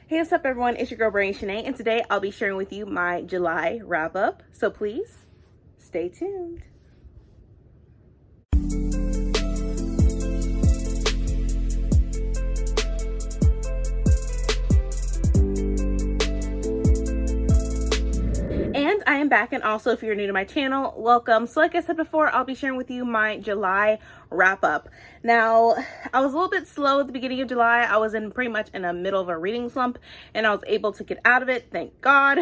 Hey, what's up everyone? It's your girl Brain Shanae, and today I'll be sharing with you my July wrap up. So please stay tuned. And I am back, and also if you're new to my channel, welcome. So like I said before, I'll be sharing with you my July wrap up. Now, I was a little bit slow at the beginning of July. I was pretty much in the middle of a reading slump, and I was able to get out of it, thank God,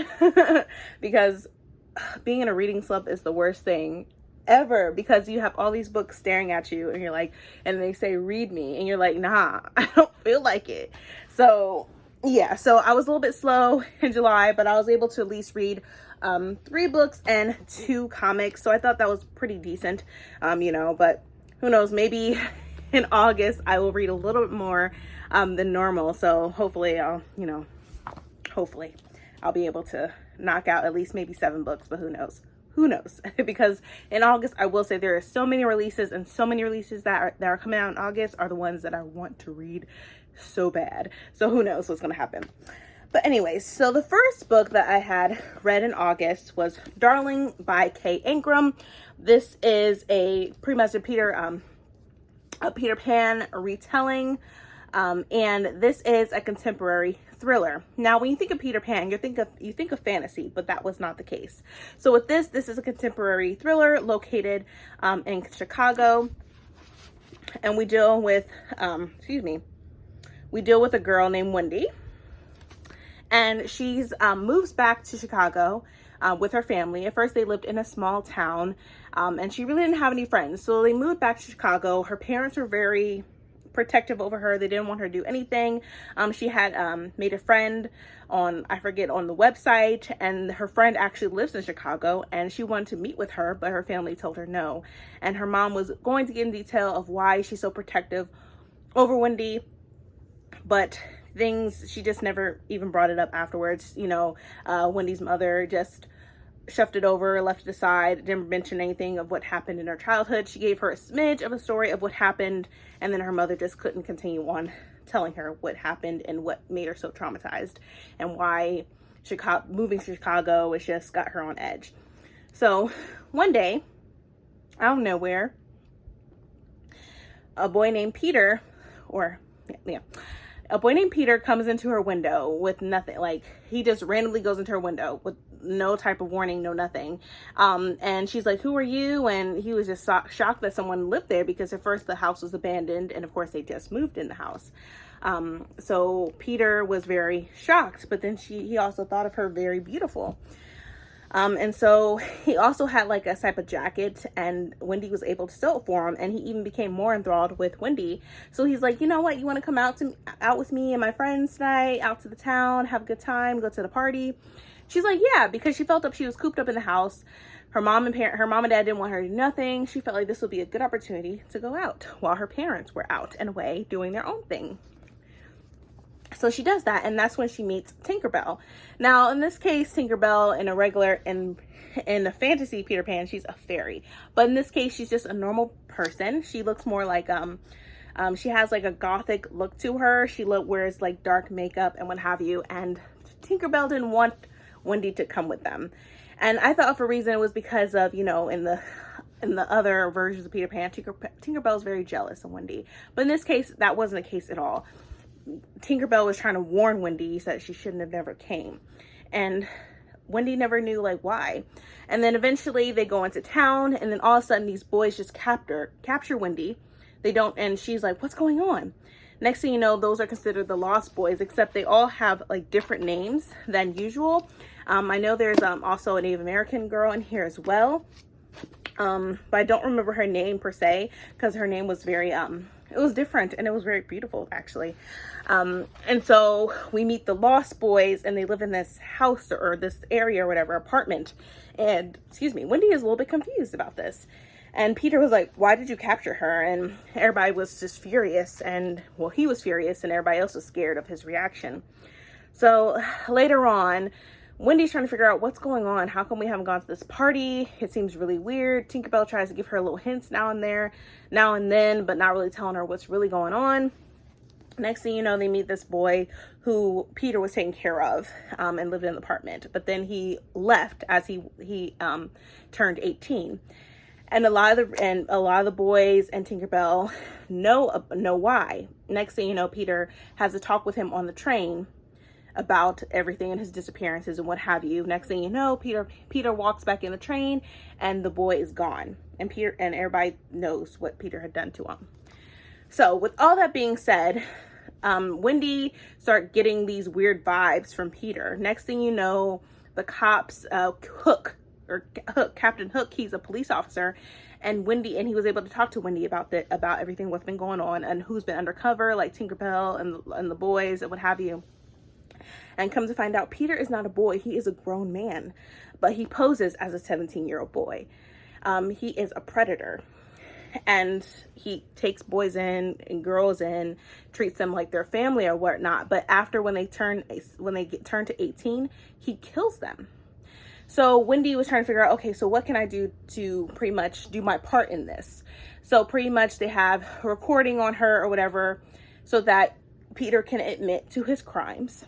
because being in a reading slump is the worst thing ever, because you have all these books staring at you and you're like, and they say read me, and you're like, nah, I don't feel like it. So yeah, so I was a little bit slow in July, but I was able to at least read 3 books and 2 comics, so I thought that was pretty decent. But who knows, maybe in August I will read a little bit more than normal, so hopefully I'll be able to knock out at least maybe 7 books, but who knows? Because in August, I will say there are so many releases, and so many releases that are coming out in August are the ones that I want to read so bad. So who knows what's gonna happen. But anyways, so the first book that I had read in August was Darling by Kay Ingram. This is pretty much a Peter Pan retelling. And this is a contemporary thriller. Now, when you think of Peter Pan, you think of fantasy, but that was not the case. So with this is a contemporary thriller located in Chicago, and we deal with a girl named Wendy, and she's moves back to Chicago with her family. At first, they lived in a small town, and she really didn't have any friends. So they moved back to Chicago. Her parents were very protective over her. They didn't want her to do anything. She had made a friend on the website, and her friend actually lives in Chicago, and she wanted to meet with her, but her family told her no. And her mom was going to get in detail of why she's so protective over Wendy, but she just never even brought it up afterwards. Wendy's mother just shoved it over, left it aside, didn't mention anything of what happened in her childhood. She gave her a smidge of a story of what happened, and then her mother just couldn't continue on telling her what happened and what made her so traumatized, and why moving to Chicago has just got her on edge. So one day, out of nowhere, a boy named Peter comes into her window with nothing. Like, he just randomly goes into her window with no type of warning, no nothing. And she's like, who are you? And he was just shocked that someone lived there, because at first the house was abandoned, and of course they just moved in the house. So Peter was very shocked, but then he also thought of her very beautiful. And so he also had like a type of jacket, and Wendy was able to sew it for him, and he even became more enthralled with Wendy. So he's like, you know what, you want to come out with me and my friends tonight, out to the town, have a good time, go to the party? She's like, yeah, because she felt she was cooped up in the house. Her mom and dad didn't want her to do nothing. She felt like this would be a good opportunity to go out while her parents were out and away doing their own thing. So she does that, and that's when she meets Tinkerbell. Now, in this case, Tinkerbell in a fantasy Peter Pan, she's a fairy. But in this case, she's just a normal person. She looks more like, she has like a gothic look to her. She wears like dark makeup and what have you. And Tinkerbell didn't want Wendy to come with them. And I thought for a reason it was because of, in the other versions of Peter Pan, Tinkerbell's very jealous of Wendy. But in this case, that wasn't the case at all. Tinkerbell was trying to warn Wendy that she shouldn't have never came, and Wendy never knew like why. And then eventually they go into town, and then all of a sudden these boys just capture Wendy. And she's like, what's going on? Next thing you know, those are considered the Lost Boys, except they all have like different names than usual. I know there's also a Native American girl in here as well, but I don't remember her name per se, because her name was very it was different, and it was very beautiful actually. And so we meet the Lost Boys, and they live in this house or this area or whatever, apartment. And Wendy is a little bit confused about this. And Peter was like, why did you capture her? And everybody was just furious, and well, he was furious, and everybody else was scared of his reaction. So later on, Wendy's trying to figure out what's going on. How come we haven't gone to this party? It seems really weird. Tinkerbell tries to give her little hints now and then, but not really telling her what's really going on. Next thing you know, they meet this boy who Peter was taking care of, and lived in an apartment. But then he left as he turned 18. And a lot of the boys and Tinkerbell know why. Next thing you know, Peter has a talk with him on the train about everything and his disappearances and what have you. Next thing you know, Peter walks back in the train and the boy is gone. And everybody knows what Peter had done to him. So with all that being said, Wendy start getting these weird vibes from Peter. Next thing you know, the cops, Captain Hook, he's a police officer, and he was able to talk to Wendy about everything what's been going on and who's been undercover, like Tinkerbell and the boys and what have you. And come to find out, Peter is not a boy, he is a grown man, but he poses as a 17-year-old boy. He is a predator. And he takes boys in and girls in, treats them like their family or whatnot. But after when they turn to 18, he kills them. So Wendy was trying to figure out, okay, so what can I do to pretty much do my part in this? So pretty much they have a recording on her or whatever, so that Peter can admit to his crimes.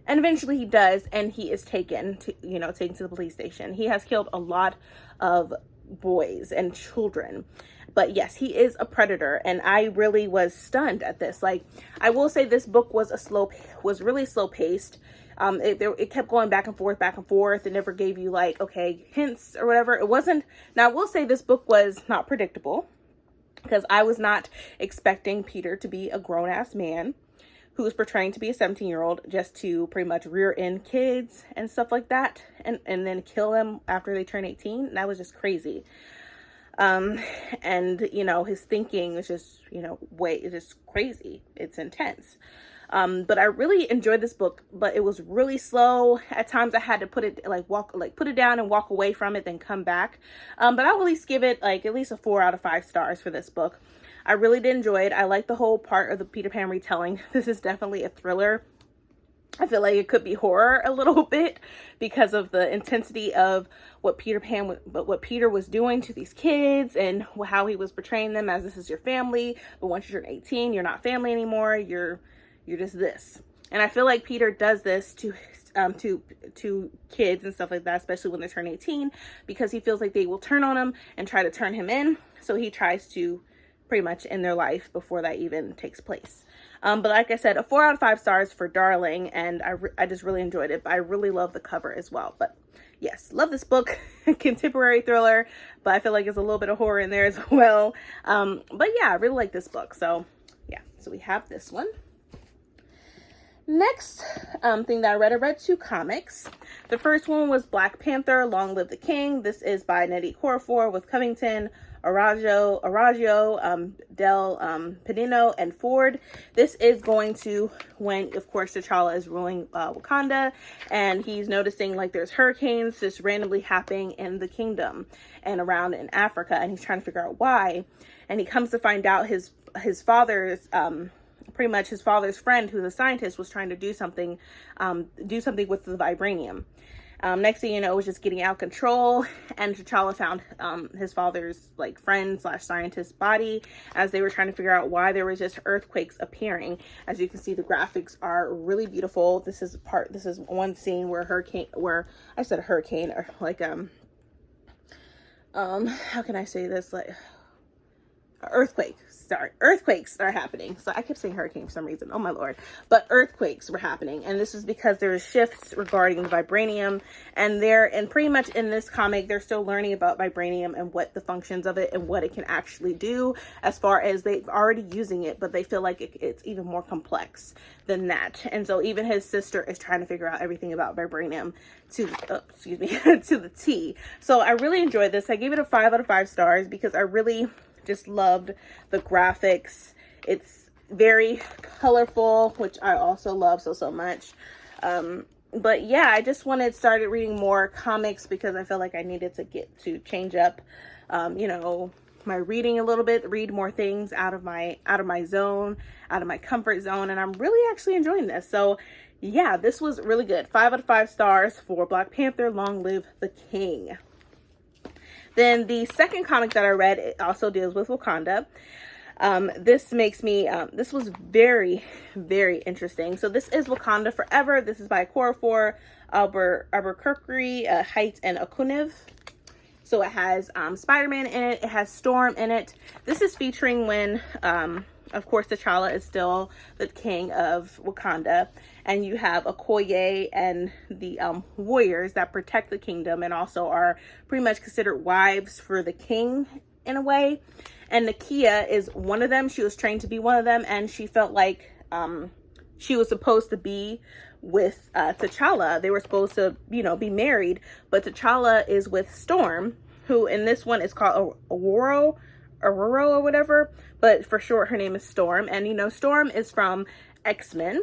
And eventually he does, and he is taken to the police station. He has killed a lot of boys and children. But yes, he is a predator, and I really was stunned at this. Like, I will say this book was really slow paced. It kept going back and forth. It never gave you like, okay, hints or whatever. It wasn't. Now, I will say this book was not predictable, because I was not expecting Peter to be a grown ass man who was portraying to be a 17-year-old just to pretty much rear end kids and stuff like that, and then kill them after they turn 18. That was just crazy. And his thinking was just, it's just crazy. It's intense. But I really enjoyed this book, but it was really slow. At times I had to put it down and walk away from it, then come back. But I'll at least give it at least a 4 out of 5 stars for this book. I really did enjoy it. I like the whole part of the Peter Pan retelling. This is definitely a thriller. I feel like it could be horror a little bit because of the intensity of what Peter was doing to these kids and how he was portraying them as, this is your family, but once you turn 18, you're not family anymore. You're just this. And I feel like Peter does this to kids and stuff like that, especially when they turn 18, because he feels like they will turn on him and try to turn him in. So he tries to pretty much end their life before that even takes place. But like I said, a 4 out of 5 stars for Darling, and I just really enjoyed it. But I really love the cover as well. But yes, love this book. Contemporary thriller, but I feel like there's a little bit of horror in there as well. But yeah, I really like this book. So yeah, so we have this one. Next thing that I read 2 comics. The first one was Black Panther, Long Live the King. This is by Nnedi Okorafor with Covington, Arajo, Del Pedino, and Ford. This is going to when, of course, T'Challa is ruling Wakanda, and he's noticing like there's hurricanes just randomly happening in the kingdom and around in Africa, and he's trying to figure out why. And he comes to find out his father's pretty much his father's friend, who's a scientist, was trying to do something with the vibranium. Next thing you know, it was just getting out of control, and T'Challa found his father's friend / scientist body as they were trying to figure out why there was just earthquakes appearing. As you can see, the graphics are really beautiful. This is one scene where how can I say this, earthquakes are happening. So I kept saying hurricane for some reason. Oh my lord. But earthquakes were happening, and this is because there are shifts regarding the vibranium, and pretty much in this comic they're still learning about vibranium and what the functions of it and what it can actually do, as far as they've already using it, but they feel like it's even more complex than that. And so even his sister is trying to figure out everything about vibranium to the T. So I really enjoyed this. I gave it a 5 out of 5 stars because I really just loved the graphics. It's very colorful, which I also love so much. But yeah, I just started reading more comics because I felt like I needed to change up my reading a little bit, read more things out of my zone, out of my comfort zone, and I'm really actually enjoying this. So yeah, this was really good. 5 out of 5 stars for Black Panther, Long Live the King. Then the second comic that I read, it also deals with Wakanda. This makes me, this was very, very interesting. So this is Wakanda Forever. This is by Korafor, Albuquerque, Height, and Okunev. So it has Spider-Man in it. It has Storm in it. This is featuring when, of course, T'Challa is still the king of Wakanda. And you have Okoye and the warriors that protect the kingdom and also are pretty much considered wives for the king in a way. And Nakia is one of them. She was trained to be one of them. And she felt like she was supposed to be with T'Challa. They were supposed to, you know, be married, but T'Challa is with Storm, who in this one is called Aurora or whatever, but for short her name is Storm. And you know, Storm is from X-Men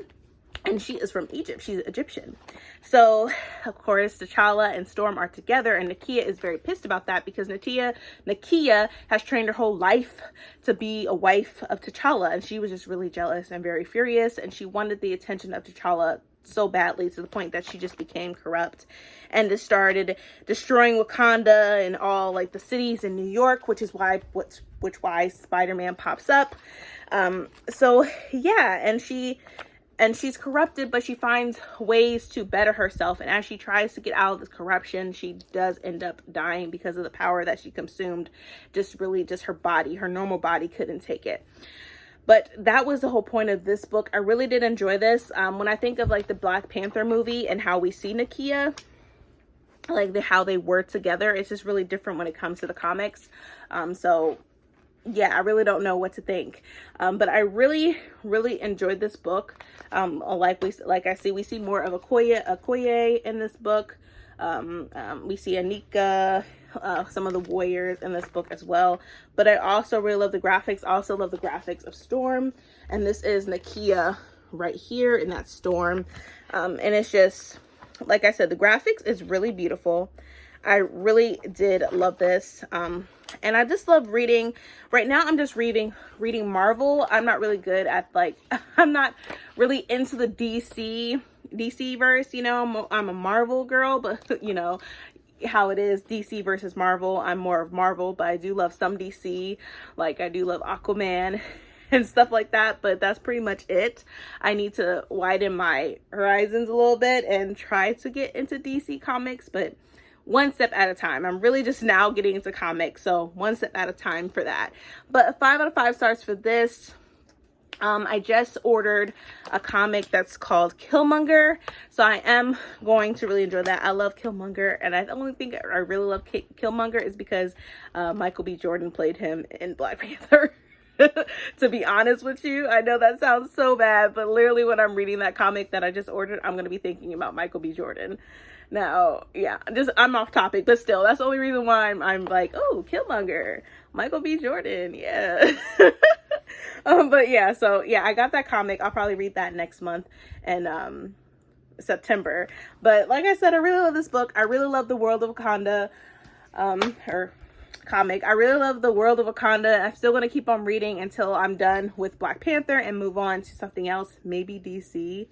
and she is from Egypt. She's Egyptian. So of course T'Challa and Storm are together, and Nakia is very pissed about that because Nakia has trained her whole life to be a wife of T'Challa, and she was just really jealous and very furious, and she wanted the attention of T'Challa so badly to the point that she just became corrupt and just started destroying Wakanda and all like the cities in New York, which is why why Spider-Man pops up. So yeah, and she's corrupted, but she finds ways to better herself, and as she tries to get out of this corruption, she does end up dying because of the power that she consumed. Just her body, her normal body couldn't take it. But that was the whole point of this book. I really did enjoy this. When I think of like the Black Panther movie and how we see Nakia, like how they were together, it's just really different when it comes to the comics. So yeah, I really don't know what to think. But I really, really enjoyed this book. We see more of Okoye in this book. We see Anika, some of the warriors in this book as well. But I also really love the graphics. I also love the graphics of Storm. And this is Nakia right here in that Storm. And it's just, like I said, the graphics is really beautiful. I really did love this. And I just love reading. Right now I'm just reading Marvel. I'm not really good at I'm not really into the DC verse, you know. I'm a Marvel girl, but you know how it is, DC versus Marvel. I'm more of Marvel, but I do love some DC. Like I do love Aquaman and stuff like that, but that's pretty much it. I need to widen my horizons a little bit and try to get into DC comics, but one step at a time. I'm really just now getting into comics, so one step at a time for that. But 5 out of 5 stars for this. I just ordered a comic that's called Killmonger, so I am going to really enjoy that. I love Killmonger, and I only think I really love Killmonger is because Michael B. Jordan played him in Black Panther. To be honest with you, I know that sounds so bad, but literally when I'm reading that comic that I just ordered, I'm going to be thinking about Michael B. Jordan. Now, yeah, I'm off topic, but still, that's the only reason why I'm like, oh, Killmonger, Michael B. Jordan, yeah. But yeah, so yeah, I got that comic. I'll probably read that next month in September. But like I said, I really love this book. I really love the world of Wakanda, or comic. I really love the world of Wakanda. I'm still going to keep on reading until I'm done with Black Panther and move on to something else, maybe DC.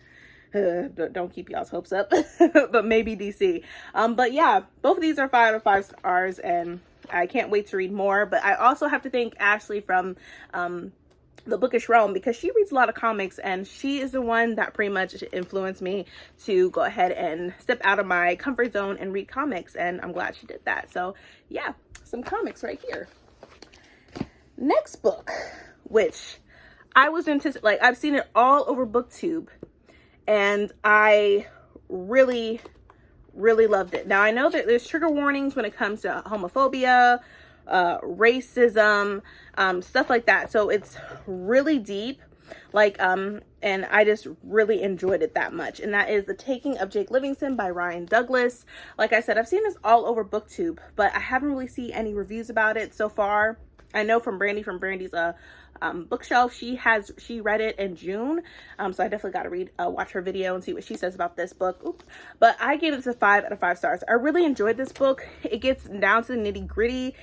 Don't keep y'all's hopes up, but maybe DC. But yeah, both of these are 5 out of 5 stars, and I can't wait to read more. But I also have to thank Ashley from the Bookish Realm, because she reads a lot of comics, and she is the one that pretty much influenced me to go ahead and step out of my comfort zone and read comics, and I'm glad she did that. So yeah, some comics right here. Next book, which I was I've seen it all over BookTube, and I really, really loved it. Now I know that there's trigger warnings when it comes to homophobia, racism, stuff like that. So it's really deep, and I just really enjoyed it that much. And that is The Taking of Jakeston by Ryan Douglas. Like I said, I've seen this all over BookTube, but I haven't really seen any reviews about it so far. I know from Brandy's bookshelf, she read it in June, so I definitely got to watch her video and see what she says about this book. Oops. But I gave it a 5 out of 5 stars. I really enjoyed this book. It gets down to the nitty gritty.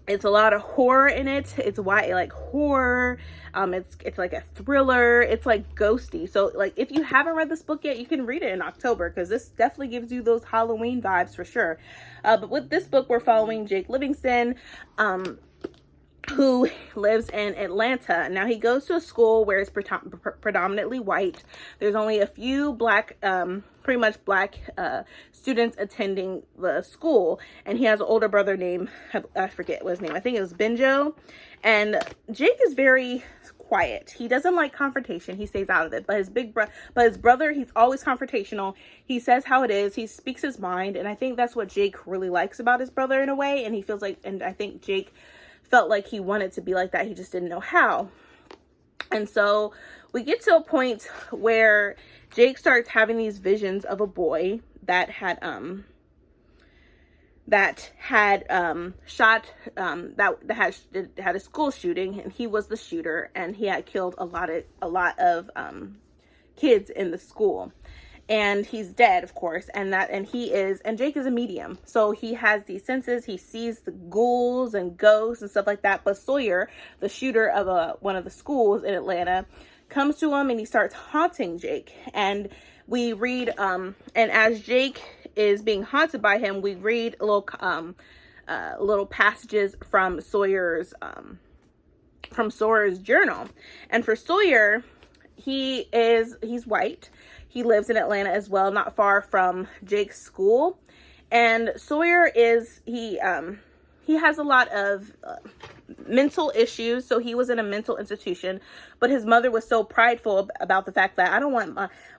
It's a lot of horror in it. It's horror. It's like a thriller. It's like ghosty. So like if you haven't read this book yet, you can read it in October, because this definitely gives you those Halloween vibes for sure. But with this book, we're following Jake Livingston. who lives in Atlanta. Now he goes to a school where it's predominantly white. There's only a few black, pretty much black students attending the school, and he has an older brother named, I forget what his name, I think it was Benjo. And Jake is very quiet. He doesn't like confrontation. He stays out of it. But his brother, he's always confrontational. He says how it is. He speaks his mind, and I think that's what Jake really likes about his brother in a way. And he feels like, and I think Jake felt like he wanted to be like that. He just didn't know how. And so we get to a point where Jake starts having these visions of a boy that had shot that had a school shooting, and he was the shooter, and he had killed a lot of kids in the school. And he's dead, of course, and Jake is a medium, so he has these senses. He sees the ghouls and ghosts and stuff like that. But Sawyer, the shooter of one of the schools in Atlanta, comes to him and he starts haunting Jake. And we read, and as Jake is being haunted by him, we read little passages from Sawyer's journal. And for Sawyer, he's white. He lives in Atlanta as well, not far from Jake's school. And Sawyer he has a lot of mental issues. So he was in a mental institution, but his mother was so prideful about the fact that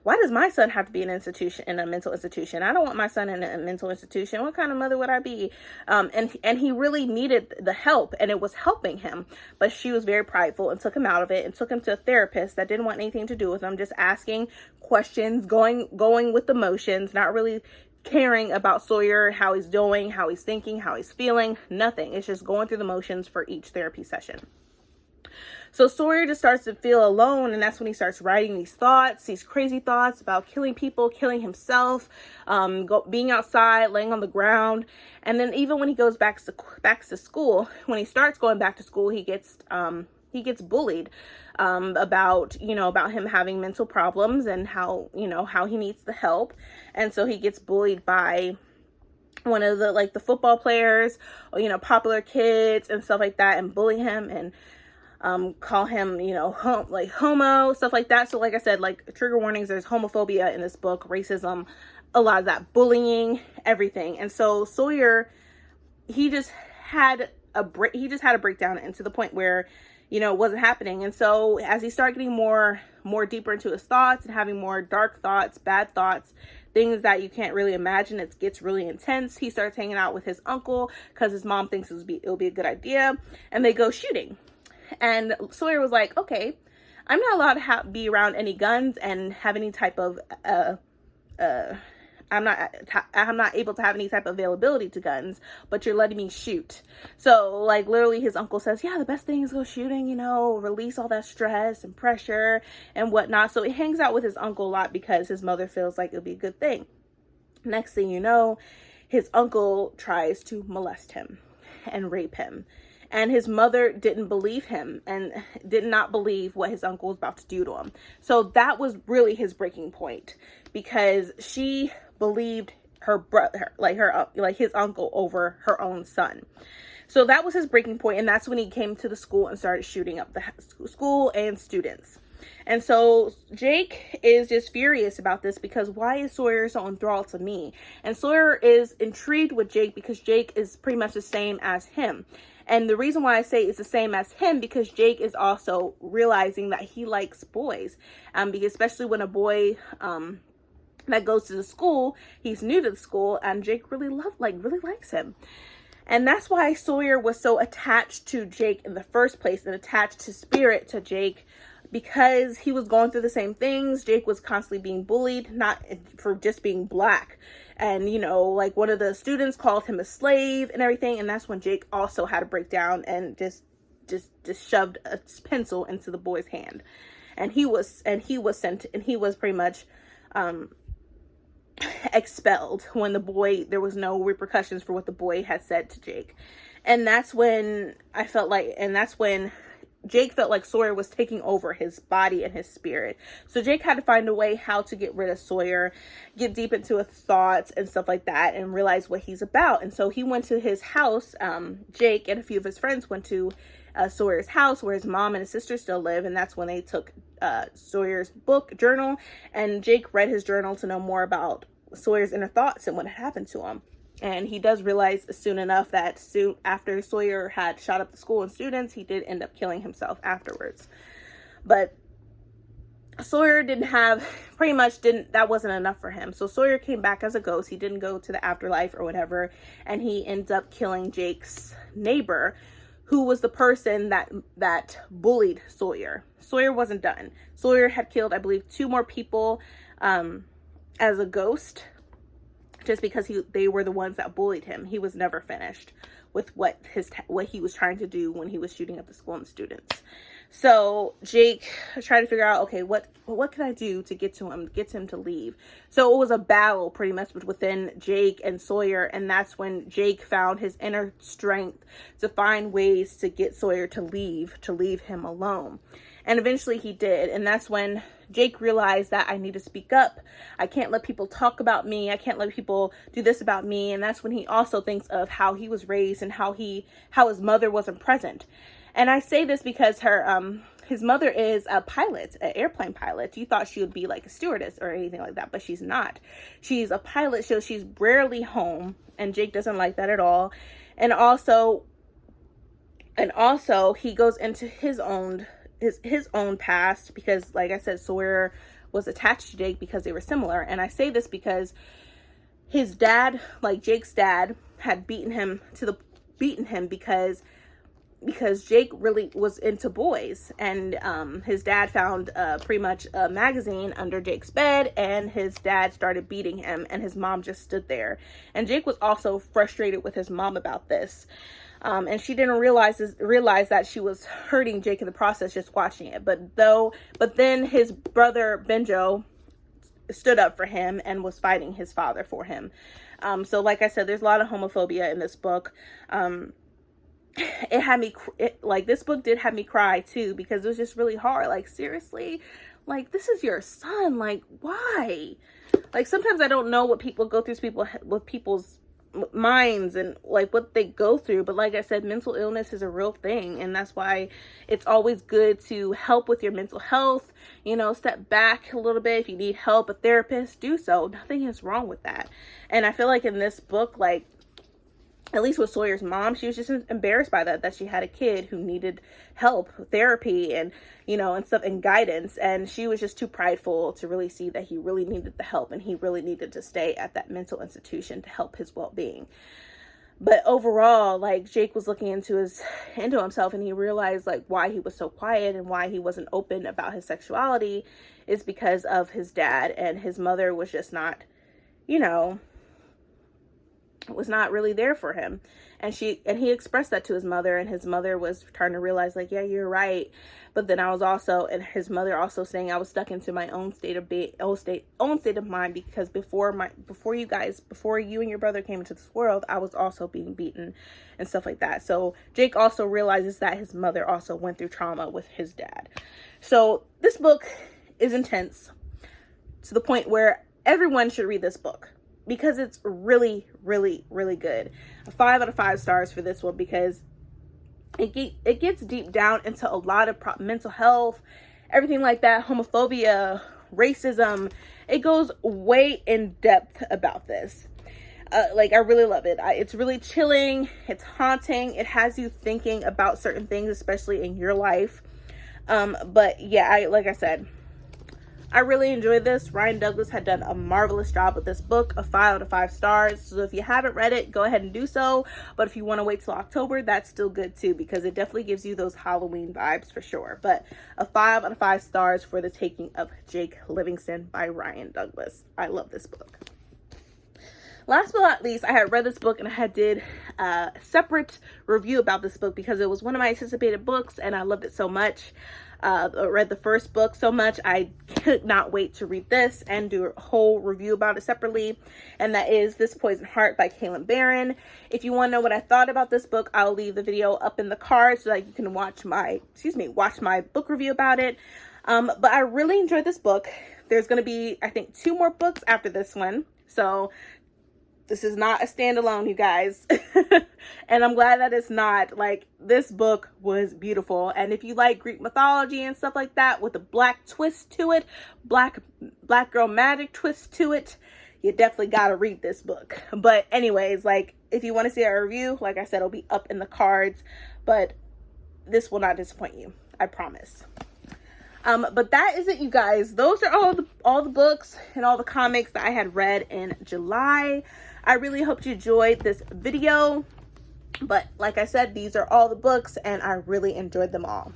why does my son have to be in a mental institution? I don't want my son in a mental institution. What kind of mother would I be? And he really needed the help, and it was helping him, but she was very prideful and took him out of it and took him to a therapist that didn't want anything to do with him, just asking questions, going with the motions, not really caring about Sawyer, how he's doing, how he's thinking, how he's feeling, nothing. It's just going through the motions for each therapy session. So Sawyer just starts to feel alone, and that's when he starts writing these crazy thoughts about killing people, killing himself, being outside, laying on the ground. And then even when he goes back to school, when he starts going back to school, he gets bullied about him having mental problems and how he needs the help. And so he gets bullied by one of the football players, or, popular kids and stuff like that, and bully him and call him, homo, stuff like that. So like I said, trigger warnings, there's homophobia in this book, racism, a lot of that, bullying, everything. And so Sawyer, he just had a breakdown, and to the point where it wasn't happening. And so as he started getting more deeper into his thoughts and having more dark thoughts, bad thoughts, things that you can't really imagine, it gets really intense. He starts hanging out with his uncle because his mom thinks it'll be a good idea, and they go shooting. And Sawyer was like, okay, I'm not allowed to be around any guns and have any type of I'm not able to have any type of availability to guns, but you're letting me shoot. So literally his uncle says, yeah, the best thing is go shooting, release all that stress and pressure and whatnot. So he hangs out with his uncle a lot because his mother feels like it'll be a good thing. Next thing you know, his uncle tries to molest him and rape him. And his mother didn't believe him and did not believe what his uncle was about to do to him. So that was really his breaking point, because she believed her brother, his uncle, over her own son. So that was his breaking point, and that's when he came to the school and started shooting up the school and students. And so Jake is just furious about this, because why is Sawyer so enthralled to me? And Sawyer is intrigued with Jake because Jake is pretty much the same as him. And the reason why I say it's the same as him, because Jake is also realizing that he likes boys. Because especially when a boy that goes to the school, he's new to the school, and Jake really likes him. And that's why Sawyer was so attached to Jake in the first place, and attached his spirit to Jake, because he was going through the same things. Jake was constantly being bullied, not for just being black. And, one of the students called him a slave and everything. And that's when Jake also had a breakdown and just shoved a pencil into the boy's hand. And he was pretty much expelled when there was no repercussions for what the boy had said to Jake. And that's when Jake felt like Sawyer was taking over his body and his spirit. So Jake had to find a way how to get rid of Sawyer, get deep into his thoughts and stuff like that, and realize what he's about. And so he went to his house. Jake and a few of his friends went to Sawyer's house where his mom and his sister still live, and that's when they took Sawyer's book journal, and Jake read his journal to know more about Sawyer's inner thoughts and what had happened to him. And he does realize soon enough that soon after Sawyer had shot up the school and students, he did end up killing himself afterwards. But Sawyer that wasn't enough for him. So Sawyer came back as a ghost. He didn't go to the afterlife or whatever. And he ends up killing Jake's neighbor, who was the person that bullied Sawyer. Sawyer wasn't done. Sawyer had killed, I believe, 2 more people as a ghost, just because they were the ones that bullied him. He was never finished with what he was trying to do when he was shooting up the school and students. So Jake tried to figure out, okay, what can I do to get him to leave? So it was a battle pretty much within Jake and Sawyer, and that's when Jake found his inner strength to find ways to get Sawyer to leave him alone. And eventually he did, and that's when Jake realized that I need to speak up. I can't let people talk about me. I can't let people do this about me. And that's when he also thinks of how he was raised and how his mother wasn't present. And I say this because his mother is a pilot, an airplane pilot. You thought she would be like a stewardess or anything like that, but she's not. She's a pilot, so she's rarely home, and Jake doesn't like that at all. And also he goes into his own past, because like I said, Sawyer was attached to Jake because they were similar. And I say this because his dad, like Jake's dad, had beaten him because Jake really was into boys, and his dad found pretty much a magazine under Jake's bed, and his dad started beating him, and his mom just stood there. And Jake was also frustrated with his mom about this. And she didn't realize that she was hurting Jake in the process just watching it. But then his brother Benjo stood up for him and was fighting his father for him. So like I said, there's a lot of homophobia in this book. This book did have me cry too, because it was just really hard. Like, seriously, like, this is your son. Like, why? Like, sometimes I don't know what people go through with people's minds and like what they go through, but like I said, mental illness is a real thing, and that's why it's always good to help with your mental health. Step back a little bit. If you need help, a therapist, do so. Nothing is wrong with that. And I feel like in this book, like, at least with Sawyer's mom, she was just embarrassed by that she had a kid who needed help, therapy, and, and stuff, and guidance. And she was just too prideful to really see that he really needed the help, and he really needed to stay at that mental institution to help his well-being. But overall, like, Jake was looking into himself, and he realized, like, why he was so quiet and why he wasn't open about his sexuality is because of his dad, and his mother was just not, was not really there for him. And he expressed that to his mother, and his mother was trying to realize, like, yeah, you're right. But then his mother also saying I was stuck into my own state of mind, because before you and your brother came into this world, I was also being beaten and stuff like that. So Jake also realizes that his mother also went through trauma with his dad. So this book is intense to the point where everyone should read this book, because it's really, really, really good. 5 out of 5 stars for this one, because it gets deep down into a lot of mental health, everything like that, homophobia, racism. It goes way in depth about this. I really love it. It's really chilling. It's haunting. It has you thinking about certain things, especially in your life. But yeah, like I said, I really enjoyed this. Ryan Douglas had done a marvelous job with this book. A 5 out of 5 stars. So if you haven't read it, go ahead and do so. But if you want to wait till October, that's still good too, because it definitely gives you those Halloween vibes for sure. But a 5 out of 5 stars for The Taking of Jake Livingston by Ryan Douglas. I love this book. Last but not least, I had read this book, and I did a separate review about this book because it was one of my anticipated books, and I loved it so much. I read the first book so much, I could not wait to read this and do a whole review about it separately. And that is This Poison Heart by Kaylin Barron. If you want to know what I thought about this book, I'll leave the video up in the card so that you can watch my book review about it. But I really enjoyed this book. There's going to be, I think, 2 more books after this one. So This is not a standalone, you guys. And I'm glad that it's not. Like, this book was beautiful. And if you like Greek mythology and stuff like that with a black twist to it, black girl magic twist to it, you definitely gotta read this book. But anyways, like, if you want to see a review, like I said, it'll be up in the cards. But this will not disappoint you, I promise. But that is it, you guys. Those are all the books and all the comics that I had read in July. I really hope you enjoyed this video. But like I said, these are all the books and I really enjoyed them all.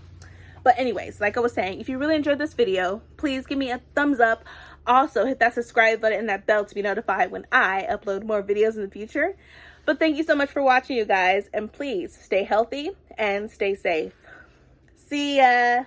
But anyways, like I was saying, if you really enjoyed this video, please give me a thumbs up. Also, hit that subscribe button and that bell to be notified when I upload more videos in the future. But thank you so much for watching, you guys. And please stay healthy and stay safe. See ya.